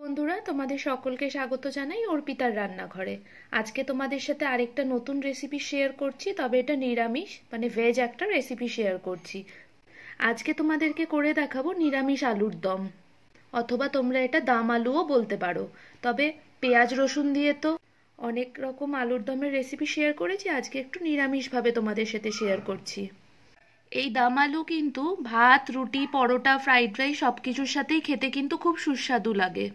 বন্ধুরা, তোমাদের সকলকে স্বাগত জানাই অর্পিতার রান্নাঘরে। আজকে তোমাদের সাথে আরেকটা নতুন রেসিপি শেয়ার করছি, তবে এটা নিরামিষ মানে ভেজ একটা রেসিপি শেয়ার করছি। আজকে তোমাদেরকে করে দেখাবো নিরামিষ আলুর দম, অথবা তোমরা এটা দাম আলুও বলতে পারো। তবে পেঁয়াজ রসুন দিয়ে তো অনেক রকম আলুর দমের রেসিপি শেয়ার করেছি, আজকে একটু নিরামিষভাবে তোমাদের সাথে শেয়ার করছি। এই দাম আলু কিন্তু ভাত, রুটি, পরোটা, ফ্রাইড রাইস সব কিছুর সাথেই খেতে কিন্তু খুব সুস্বাদু লাগে।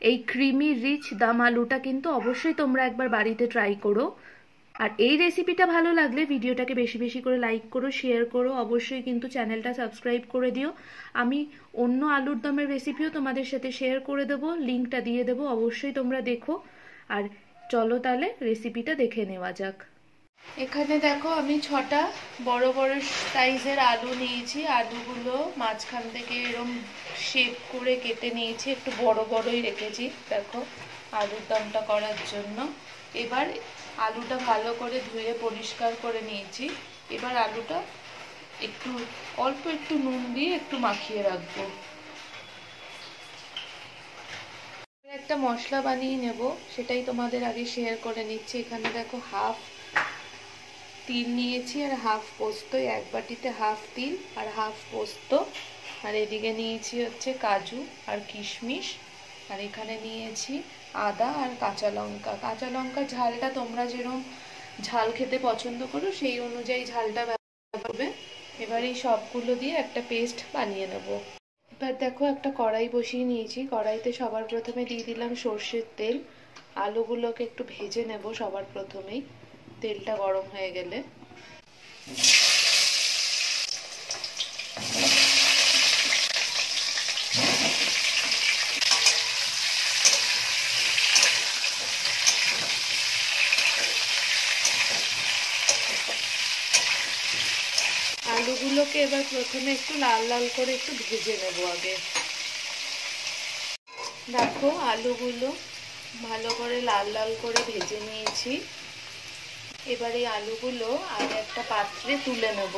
এই ক্রিমি রিচ দাম আলুটা কিন্তু অবশ্যই তোমরা একবার বাড়িতে ট্রাই করো। আর এই রেসিপিটা ভালো লাগলে ভিডিওটাকে বেশি বেশি করে লাইক করো, শেয়ার করো, অবশ্যই কিন্তু চ্যানেলটা সাবস্ক্রাইব করে দিও। আমি অন্য আলুর দমের রেসিপিও তোমাদের সাথে শেয়ার করে দেবো, লিঙ্কটা দিয়ে দেবো, অবশ্যই তোমরা দেখো। আর চলো তাহলে রেসিপিটা দেখে নেওয়া যাক। এখানে দেখো আমি 6টা বড় বড় সাইজের আলু নিয়েছি। আলুগুলো মাঝখান থেকে এরকম শেপ করে কেটে নিয়েছি, একটু বড় বড়ই রেখেছি দেখো আলুর দমটা করার জন্য। এবার আলুটা ভালো করে ধুয়ে পরিষ্কার করে নিয়েছি। এবার আলুটা একটু অল্প একটু নুন দিয়ে একটু মাখিয়ে রাখবো। একটা মশলা বানিয়ে নেব, সেটাই তোমাদের আগে শেয়ার করে নিচ্ছি। এখানে দেখো হাফ তিল নিয়েছি আর হাফ পোস্ত, এক বাটিতে হাফ তিল আর হাফ পোস্ত। আর এদিকে নিয়েছি হচ্ছে কাজু আর কিশমিশ। আর এখানে নিয়েছি আদা আর কাঁচা লঙ্কা। কাঁচা লঙ্কার ঝালটা তোমরা যেরকম ঝাল খেতে পছন্দ করো সেই অনুযায়ী ঝালটা ব্যবহার করবে। এবার এই সবগুলো দিয়ে একটা পেস্ট বানিয়ে নেব। এবার দেখো একটা কড়াই বসিয়ে নিয়েছি। কড়াইতে সবার প্রথমে দিয়ে দিলাম সর্ষের তেল। আলুগুলোকে একটু ভেজে নেব সবার প্রথমেই, তেলটা গরম হয়ে গেলে। আলুগুলোকে এবার প্রথমে একটু লাল লাল করে একটু ভেজে নেব আগে। দেখো আলুগুলো ভালো করে লাল লাল করে ভেজে নিয়েছি। এবার এই আলুগুলো আগে একটা পাত্রে তুলে নেব।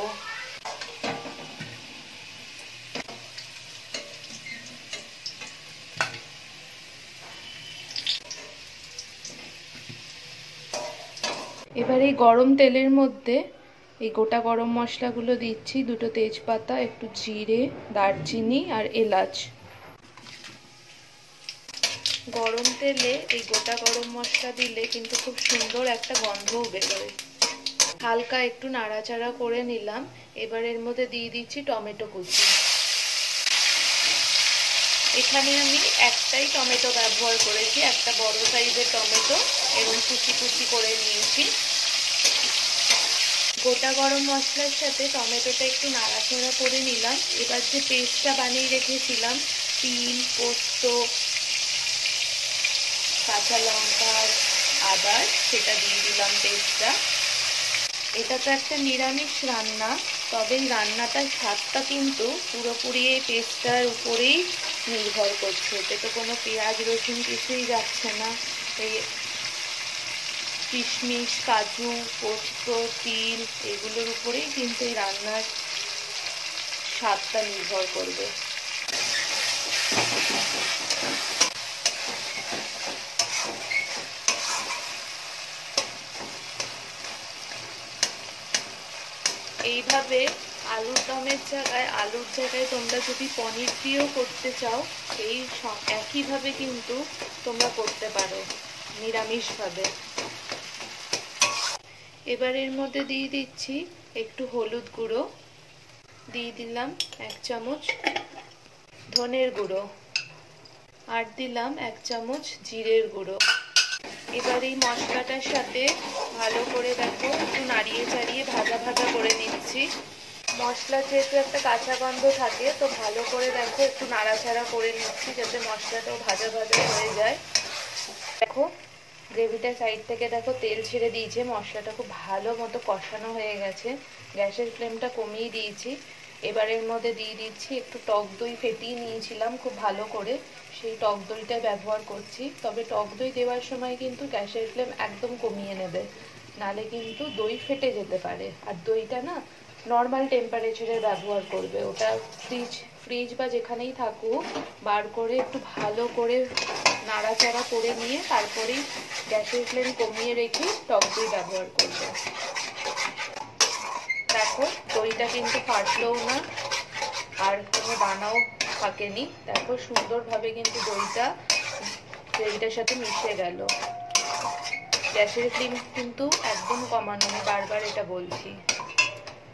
এবার এই গরম তেলের মধ্যে এই গোটা গরম মশলাগুলো দিচ্ছি, দুটো তেজপাতা, একটু জিরে, দারচিনি আর এলাচ। গরম তেলে এই গোটা গরম মশলা দিলে কিন্তু খুব সুন্দর একটা গন্ধও বেরোয়। হালকা একটু নাড়াচাড়া করে নিলাম। এবার এর মধ্যে দিয়ে দিচ্ছি টমেটো কুচি। এখানে আমি একটাই টমেটো ব্যবহার করেছি, একটা বড় সাইজের টমেটো এবং কুচি কুচি করে নিয়েছি। গোটা গরম মশলার সাথে টমেটোটা একটু নাড়াচাড়া করে নিলাম। এবার যে পেস্টটা বানিয়ে রেখেছিলাম তিল, পোস্ত, কাঁচা লঙ্কা, আদা, সেটা দিয়ে দিলাম পেস্টটা। এটা তো একটা নিরামিষ রান্না, তবে এই রান্নাটার স্বাদটা কিন্তু পুরোপুরি এই পেস্টটার উপরেই নির্ভর করছে। এতে তো কোনো পেঁয়াজ রসুন কিছুই যাচ্ছে না। এই কিশমিশ, কাজু, পোস্ত, তিল এগুলোর উপরেই কিন্তু এই রান্নার স্বাদটা নির্ভর করবে। এইভাবে আলুর দমের জায়গায় তোমরা যদি পনির দিয়েও করতে চাও, এই একইভাবে কিন্তু তোমরা করতে পারো নিরামিষভাবে। এবার এর মধ্যে দিয়ে দিচ্ছি একটু হলুদ গুঁড়ো, দিয়ে দিলাম 1 চামচ ধনের গুঁড়ো, আর দিলাম 1 চামচ জিরের গুঁড়ো। এবার এই মশলাটার সাথে ভালো করে দেখো একটু নাড়িয়ে চাড়িয়ে ভাজা ভাজা করে নিচ্ছি। মশলা যেহেতু একটা কাঁচা গন্ধ থাকে, তো ভালো করে দেখো একটু নাড়াচাড়া করে নিচ্ছি যাতে মশলাটাও ভাজা ভাজা হয়ে যায়। দেখো গ্রেভিটা সাইড থেকে দেখো তেল ছেড়ে দিয়েছে, মশলাটা খুব ভালো মতো কষানো হয়ে গেছে। গ্যাসের ফ্লেমটা কমিয়ে দিয়েছি। এবার এর মধ্যে দিয়ে দিচ্ছি একটু টক দই ফেটিয়ে নিয়েছিলাম খুব ভালো করে, সেই টক দইটা ব্যবহার করছি। তবে টক দই দেওয়ার সময় কিন্তু গ্যাসের ফ্লেম একদম কমিয়ে নেবে, নালে কিন্তু দই ফেটে যেতে পারে। আর দইটা না নর্মাল টেম্পারেচারে ব্যবহার করবে, ওটা ফ্রিজ বা যেখানেই থাকুক বার করে একটু ভালো করে নাড়াচাড়া করে নিয়ে তারপরেই গ্যাসের ফ্লেম কমিয়ে রেখে টক দই ব্যবহার করবে। দেখো দইটা কিন্তু ফাটলেও না আর কোনো দানাও থাকেনি। দেখো সুন্দরভাবে কিন্তু দইটা গ্রেভিটার সাথে মিশে গেল। গ্যাসের ফ্লেম কিন্তু একদম কমানো, আমি বারবার এটা বলছি।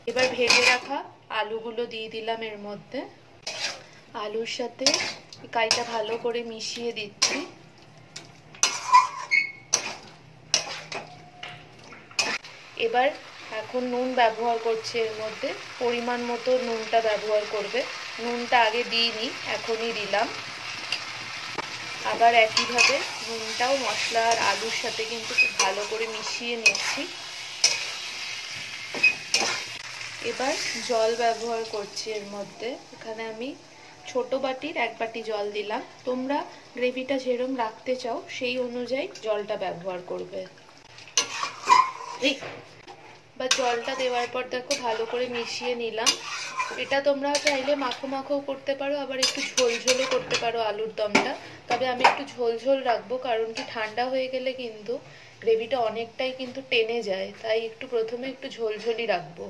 এবার ভেজে রাখা আলুগুলো দিয়ে দিলাম এর মধ্যে। আলুর সাথে কাইটা ভালো করে মিশিয়ে দিচ্ছি। এবার এখন নুন ব্যবহার করছি এর মধ্যে, পরিমাণ মতো নুনটা ব্যবহার করবে। নুনটা আগে দিইনি, এখনই দিলাম। আবার একইভাবে নুনটাও মশলা আর আলুর সাথে কিন্তু খুব ভালো করে মিশিয়ে নিচ্ছি। এবার জল ব্যবহার করছি এর মধ্যে। এখানে আমি ছোট বাটির 1 বাটি জল দিলাম। তোমরা গ্রেভিটা যেরকম রাখতে চাও সেই অনুযায়ী জলটা ব্যবহার করবে। বা জলটা দেওয়ার পর দেখো ভালো করে মিশিয়ে নিলাম। এটা তোমরা চাইলে মাখো মাখো করতে পারো, আবার একটু ঝোলঝোলও করতে পারো আলুর দমটা। তবে আমি একটু ঝোলঝোল রাখবো, কারণ কি ঠান্ডা হয়ে গেলে কিন্তু গ্রেভিটা অনেকটাই কিন্তু টেনে যায়, তাই একটু প্রথমে একটু ঝোলঝোলই রাখবো।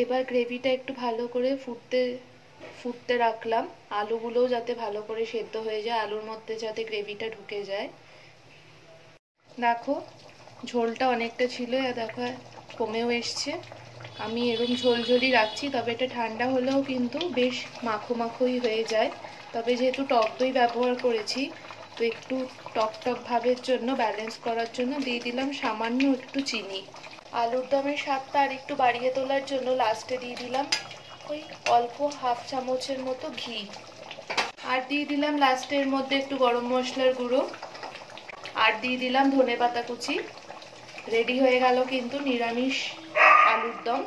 এবার গ্রেভিটা একটু ভালো করে ফুটতে রাখলাম, আলুগুলোও যাতে ভালো করে সেদ্ধ হয়ে যায়, আলুর মধ্যে যাতে গ্রেভিটা ঢুকে যায়। দেখো ঝোলটা অনেকটা ছিল, দেখো কমেও এসছে। আমি এরকম ঝোলঝোলই রাখছি, তবে এটা ঠান্ডা হলেও কিন্তু বেশ মাখো মাখোই হয়ে যায়। তবে যেহেতু টক দই ব্যবহার করেছি, তো একটু টক টক ভাবের জন্য, ব্যালেন্স করার জন্য দিয়ে দিলাম সামান্য একটু চিনি। আলুর দমের স্বাদটা আর একটু বাড়িয়ে তোলার জন্য লাস্টে দিয়ে দিলাম ওই অল্প হাফ চামচের মতো ঘি। আর দিয়ে দিলাম লাস্টের মধ্যে একটু গরম মশলার গুঁড়ো, আর দিয়ে দিলাম ধনেপাতা কুচি। রেডি হয়ে গেল কিন্তু নিরামিষ আলুর দম।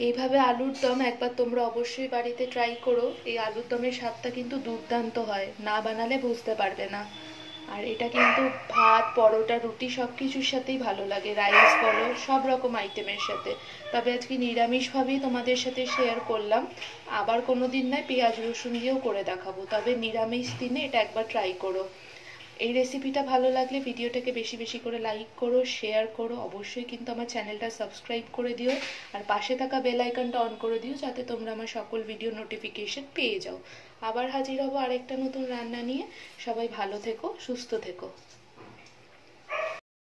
এইভাবে আলুর দম একবার তোমরা অবশ্যই বাড়িতে ট্রাই করো। এই আলুর দমের স্বাদটা কিন্তু দুর্দান্ত হয়, না বানালে বুঝতে পারবে না। আর এটা কিন্তু ভাত, পরোটা, রুটি সব কিছুর সাথেই ভালো লাগে, রাইস বলো, সব রকম আইটেমের সাথে। তবে আজকে নিরামিষভাবেই তোমাদের সাথে শেয়ার করলাম। আবার কোনো দিন নয় পেঁয়াজ রসুন দিয়েও করে দেখাবো, তবে নিরামিষ দিনে এটা একবার ট্রাই করো। এই রেসিপিটা ভালো লাগলে ভিডিওটাকে বেশি বেশি করে লাইক করো, শেয়ার করো। অবশ্যই কিন্তু আমার চ্যানেলটা সাবস্ক্রাইব করে দিও, আর পাশে থাকা বেল আইকনটা অন করে দিও, যাতে তোমরা আমার সকল ভিডিও নোটিফিকেশন পেয়ে যাও। আবার হাজির হব আরেকটা নতুন রান্না নিয়ে। সবাই ভালো থেকো, সুস্থ থেকো।